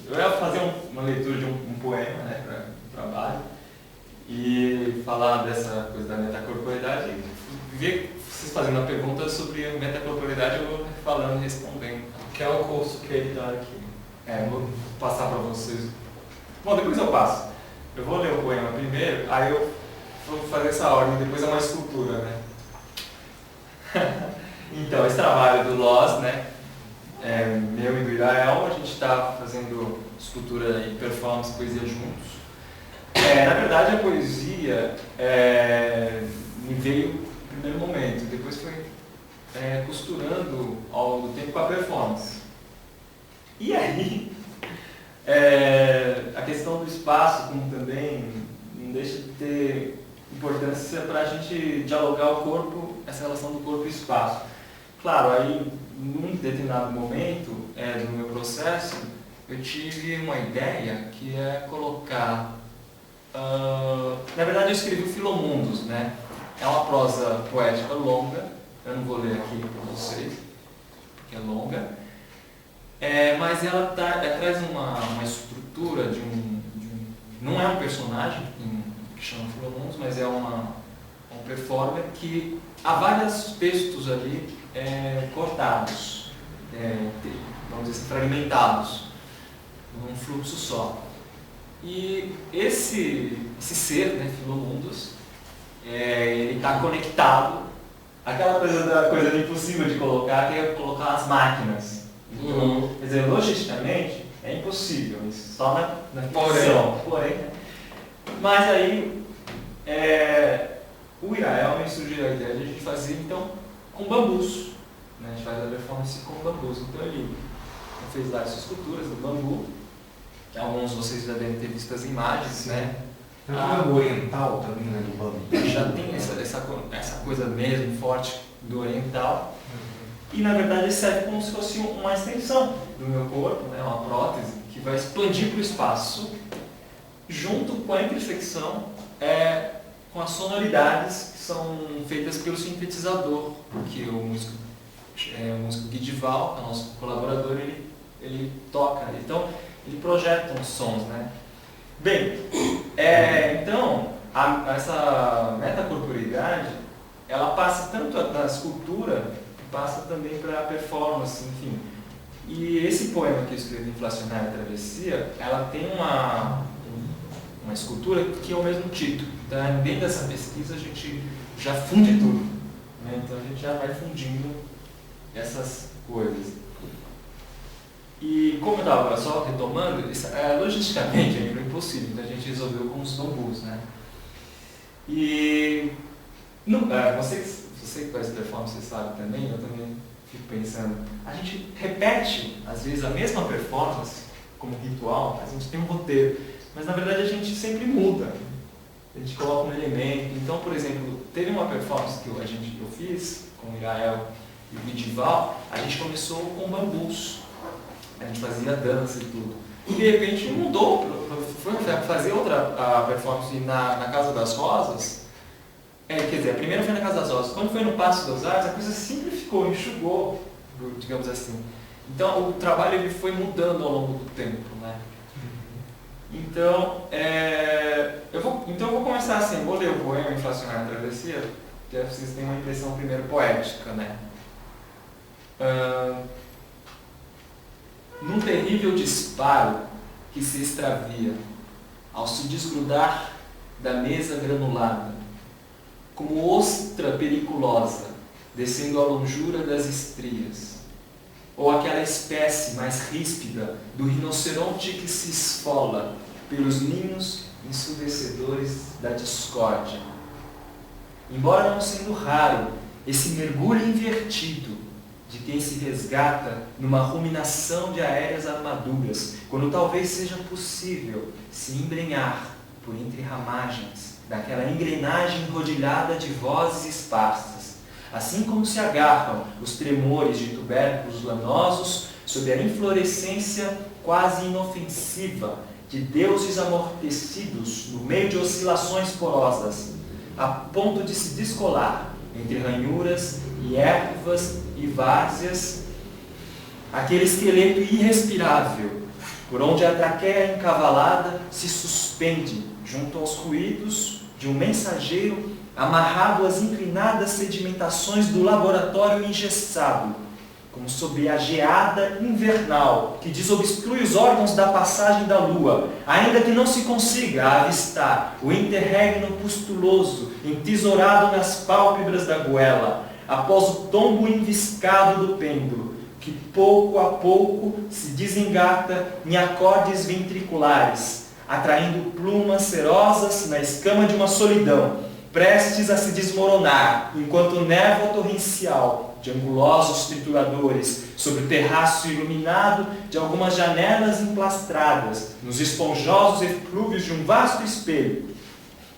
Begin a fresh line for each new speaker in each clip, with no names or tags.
Eu ia fazer uma leitura de um poema, né, para o trabalho, e falar dessa coisa da metacorporeidade, e ver vocês fazendo uma pergunta sobre a metacorporeidade, eu vou falando e respondendo.
Que é o curso que ele dá aqui.
Vou passar para vocês. Bom, depois eu passo. Eu vou ler o poema primeiro, aí eu vou fazer essa ordem, depois é uma escultura, né? Então, esse trabalho do Loz, né, meu e do Irael, a gente está fazendo escultura e performance, poesia juntos. Na verdade, a poesia me veio no primeiro momento, depois foi costurando ao longo do tempo com a performance. E aí, a questão do espaço, como também, não deixa de ter importância para a gente dialogar o corpo, essa relação do corpo e espaço. Claro, aí, num determinado momento do meu processo, eu tive uma ideia que é colocar... na verdade, eu escrevi o Filomundos, né? É uma prosa poética longa, eu não vou ler aqui para vocês, porque é longa, mas ela traz uma estrutura não é um personagem que chama Filomundos, mas é um performer que há vários textos ali cortados, vamos dizer assim, fragmentados, num fluxo só. E esse ser, né, Filomundos, ele está conectado, aquela coisa impossível de colocar, que é colocar as máquinas. Então, quer dizer, logisticamente é impossível, isso só na ficção. Porém, né? Mas aí, o Irael me surgiu a ideia de a gente fazer então com bambus. Né? A gente faz a performance com bambus. Então ele fez várias esculturas do bambu, que alguns de vocês já devem ter visto as imagens, né?
Tem um bambu oriental também, né, do bambu.
Já tem essa coisa mesmo forte do oriental. E na verdade serve como se fosse uma extensão do meu corpo, né? Uma prótese que vai expandir para o espaço, junto com a intersecção com as sonoridades que são feitas pelo sintetizador, que o músico Guidival, que é o nosso colaborador, ele toca. Então, ele projeta uns sons, né? Bem, então, essa metacorporeidade, ela passa tanto na escultura, passa também para a performance, enfim. E esse poema que eu escrevi, Inflacionária Travessia, ela tem uma escultura que é o mesmo título. Então, dentro dessa pesquisa, a gente já funde tudo. Né? Então, a gente já vai fundindo essas coisas. E como eu estava só retomando, logisticamente é impossível, então a gente resolveu com os bambus, né? E você que faz performance, você sabe também, eu também fico pensando, a gente repete às vezes a mesma performance como ritual, a gente tem um roteiro, mas na verdade a gente sempre muda, a gente coloca um elemento. Então, por exemplo, teve uma performance que eu fiz com o Irael e o Guidival, a gente começou com bambus. A gente fazia dança e tudo. E de repente mudou, foi fazer outra performance na Casa das Rosas. Quer dizer, a primeira foi na Casa das Rosas. Quando foi no Paço das Artes, a coisa simplificou, enxugou, digamos assim. Então o trabalho ele foi mudando ao longo do tempo, né? Então, eu vou começar assim, vou ler o poema Inflacionária Travessia, que vocês têm uma impressão primeiro poética, né? Num terrível disparo que se extravia, ao se desgrudar da mesa granulada, como ostra periculosa, descendo a longura das estrias, ou aquela espécie mais ríspida do rinoceronte que se esfola pelos ninhos ensurdecedores da discórdia. Embora não sendo raro esse mergulho invertido de quem se resgata numa ruminação de aéreas armaduras, quando talvez seja possível se embrenhar por entre ramagens daquela engrenagem enrodilhada de vozes esparsas, assim como se agarram os tremores de tubérculos lanosos sob a inflorescência quase inofensiva de deuses amortecidos no meio de oscilações porosas, a ponto de se descolar entre ranhuras e ervas e várzeas, aquele esqueleto irrespirável por onde a traqueia encavalada se suspende junto aos ruídos de um mensageiro amarrado às inclinadas sedimentações do laboratório engessado, como sob a geada invernal que desobstrui os órgãos da passagem da lua, ainda que não se consiga avistar o interregno pustuloso entesourado nas pálpebras da goela, após o tombo enviscado do pêndulo, que pouco a pouco se desengata em acordes ventriculares, atraindo plumas cerosas na escama de uma solidão, prestes a se desmoronar, enquanto névoa torrencial de angulosos trituradores sobre o terraço iluminado de algumas janelas emplastradas nos esponjosos eflúvios de um vasto espelho,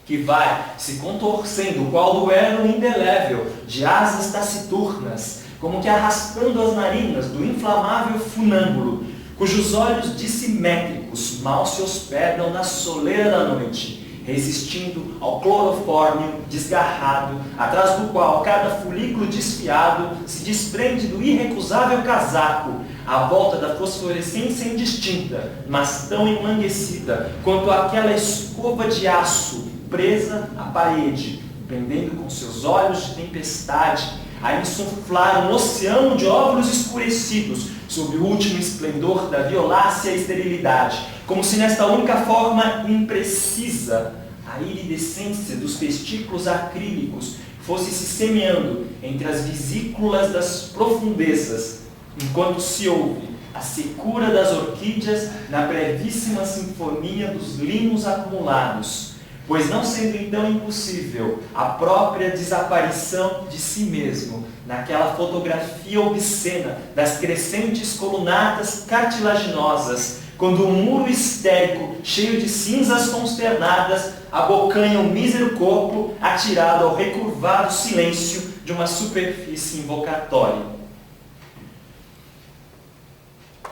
que vai se contorcendo qual duelo indelével de asas taciturnas, como que arrastando as narinas do inflamável funâmbulo, cujos olhos dissimétricos mal se hospedam na soleira da noite, resistindo ao clorofórmio desgarrado, atrás do qual cada folículo desfiado se desprende do irrecusável casaco, à volta da fosforescência indistinta, mas tão enlanguecida quanto aquela escova de aço presa à parede, prendendo com seus olhos de tempestade a insuflar um oceano de óvulos escurecidos sob o último esplendor da violácea esterilidade, como se nesta única forma imprecisa a iridescência dos testículos acrílicos fosse se semeando entre as vesículas das profundezas, enquanto se ouve a secura das orquídeas na brevíssima sinfonia dos limos acumulados, pois não sendo então impossível a própria desaparição de si mesmo naquela fotografia obscena das crescentes colunatas cartilaginosas, quando um muro histérico, cheio de cinzas consternadas, abocanha o mísero corpo atirado ao recurvado silêncio de uma superfície invocatória.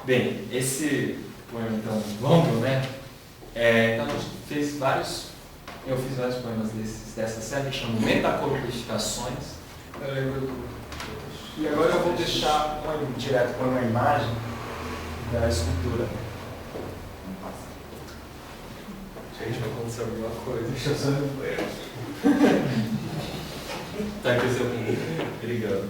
Bem, esse poema então longo, né? Então a gente fez vários... Eu fiz vários poemas dessa série que chamam Metacorporificações.
Eu lembro
E agora eu vou deixar direto para uma imagem da escultura.
Gente, vai acontecer alguma coisa.
Deixa eu só ir no banheiro.
Tá aqui o seu público. Obrigado.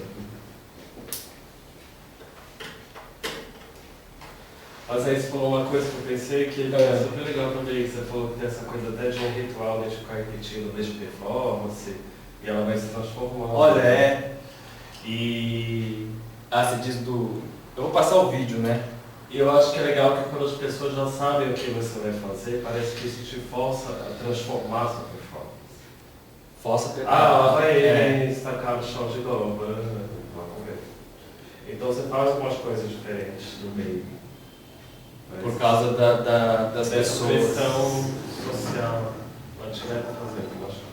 Mas aí você falou uma coisa que eu pensei que é super legal também. Você falou que tem essa coisa até de um ritual, né, de ficar repetindo desde performance, e ela vai se transformando.
Olha,
E
você diz do... Eu vou passar o vídeo, né?
eu acho que é legal que quando as pessoas já sabem o que você vai fazer, parece que isso te força a transformar a sua performance.
Força a
Ela vai estacar no chão de novo. Vamos ver. Então você faz algumas coisas diferentes no meio.
Por causa das pessoas.
Pressão social. Não tinha para fazer algumas coisas.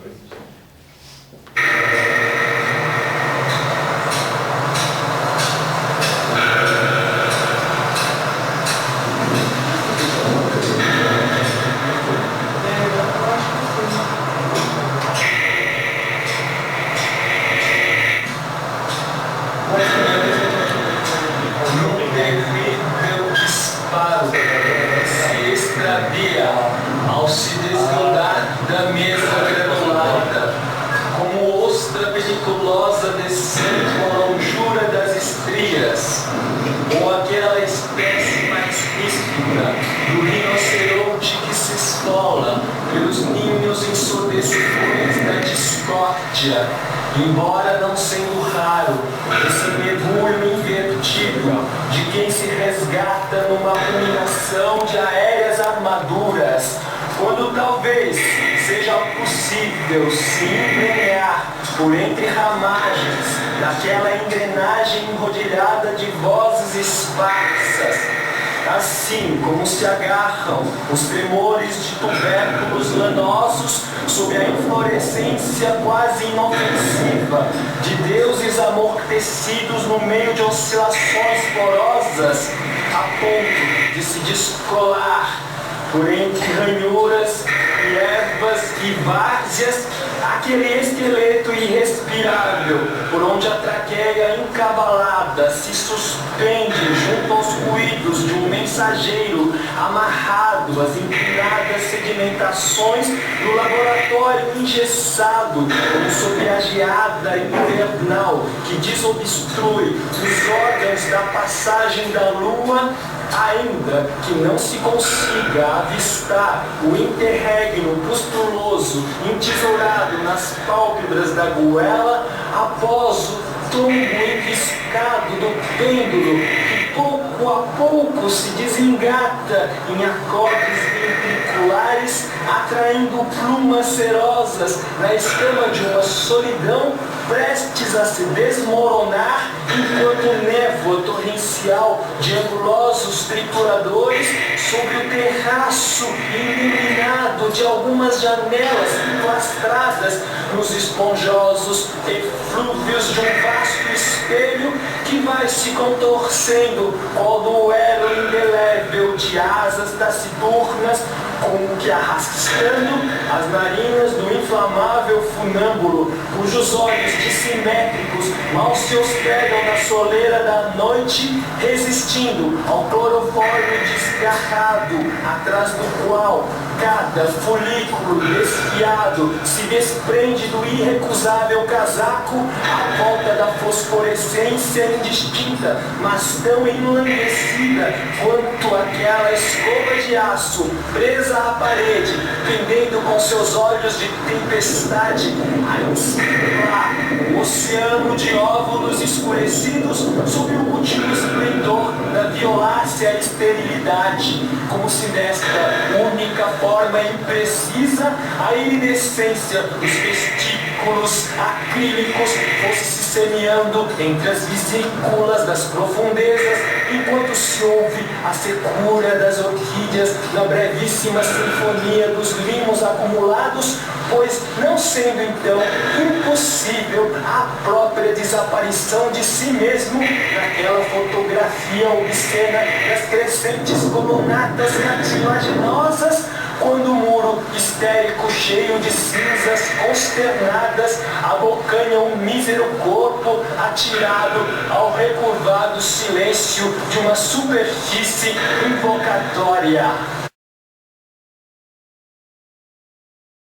Se extravia ao se desgrudar da mesa granulada, como ostra peniculosa descendo a longura das estrias, ou aquela espécie mais ríspida do rinoceronte que se esfola pelos ninhos ensurdecedores da discórdia, embora não sendo raro esse mergulho invertível de quem se resgata numa combinação de aéreas armaduras, quando talvez seja possível se embrenhar por entre ramagens daquela engrenagem enrodilhada de vozes esparsas, assim como se agarram os tremores de tubérculos lanosos sob a inflorescência quase inofensiva de deuses amortecidos no meio de oscilações porosas, a ponto de se descolar por entre ranhuras e ervas e várzeas aquele esqueleto irrespirável, por onde a traqueia encavalada se suspende junto aos ruídos de um mensageiro amarrado às inclinadas sedimentações do laboratório engessado, como sob a geada invernal que desobstrui os órgãos da passagem da lua, ainda que não se consiga avistar o interregno pustuloso entesourado nas pálpebras da goela, após o tombo enriscado do pêndulo que pouco a pouco se desengata em acordes ventriculares, atraindo plumas cerosas na escama de uma solidão prestes a se desmoronar, enquanto névoa torrencial de angulosos trituradores sobre o terraço iluminado de algumas janelas emplastradas nos esponjosos eflúvios de um vasto espelho que vai se contorcendo ao duelo indelével de asas taciturnas, como que arrastando as narinas do inflamável funâmbulo, cujos olhos dissimétricos mal se hospedam na soleira da noite, resistindo ao clorofórmio desgarrado, atrás do qual cada folículo desfiado se desprende do irrecusável casaco à volta da fosforescência indistinta, mas tão enlanguecida quanto aquela escova de aço presa à parede, pendendo com seus olhos de tempestade a encircular o oceano de óvulos escurecidos sob o último esplendor da violácea esterilidade, como se desta única forma imprecisa a iridescência dos vestículos acrílicos fosse se semeando entre as vesículas das profundezas, enquanto se ouve a secura das orquídeas na brevíssima sinfonia dos limos acumulados, pois não sendo então impossível a própria desaparição de si mesmo naquela fotografia obscena das crescentes colunatas cartilaginosas, quando o muro histérico cheio de cinzas consternadas abocanha um mísero corpo atirado ao recurvado silêncio de uma superfície invocatória.